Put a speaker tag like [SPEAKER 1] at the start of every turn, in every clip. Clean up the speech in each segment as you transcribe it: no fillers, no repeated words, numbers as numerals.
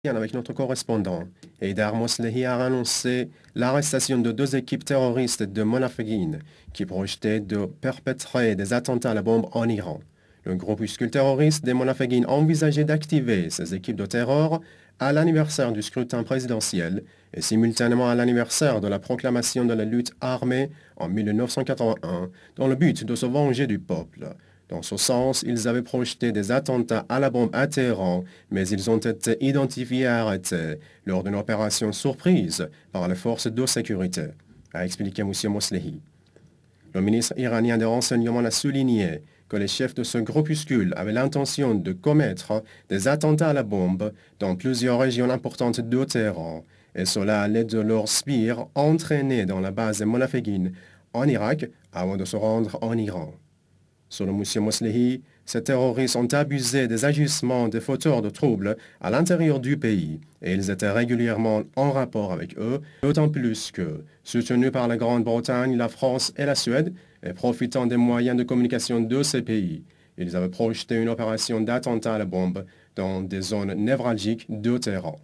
[SPEAKER 1] Avec notre correspondant. Haïdar Moslehi a annoncé l'arrestation de deux équipes terroristes de Monaféguine qui projetaient de perpétrer des attentats à la bombe en Iran. Le groupuscule terroriste des Monaféguine envisageait d'activer ces équipes de terreur à l'anniversaire du scrutin présidentiel et simultanément à l'anniversaire de la proclamation de la lutte armée en 1981 dans le but de se venger du peuple. Dans ce sens, ils avaient projeté des attentats à la bombe à Téhéran, mais ils ont été identifiés et arrêtés lors d'une opération surprise par les forces de sécurité, a expliqué M. Moslehi. Le ministre iranien des Renseignements a souligné que les chefs de ce groupuscule avaient l'intention de commettre des attentats à la bombe dans plusieurs régions importantes de Téhéran, et cela à l'aide de leurs sbires entraînés dans la base de Monaféguine en Irak avant de se rendre en Iran. Selon M. Moslehi, ces terroristes ont abusé des agissements des fauteurs de troubles à l'intérieur du pays et ils étaient régulièrement en rapport avec eux, d'autant plus que, soutenus par la Grande-Bretagne, la France et la Suède, et profitant des moyens de communication de ces pays, ils avaient projeté une opération d'attentat à la bombe dans des zones névralgiques de Téhéran.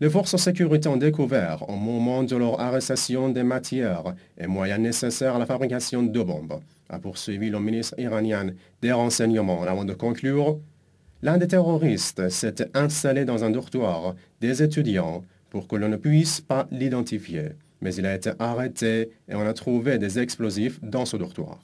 [SPEAKER 1] Les forces de sécurité ont découvert, au moment de leur arrestation, des matières et moyens nécessaires à la fabrication de bombes, a poursuivi le ministre iranien des Renseignements. Avant de conclure, l'un des terroristes s'était installé dans un dortoir des étudiants pour que l'on ne puisse pas l'identifier, mais il a été arrêté et on a trouvé des explosifs dans ce dortoir.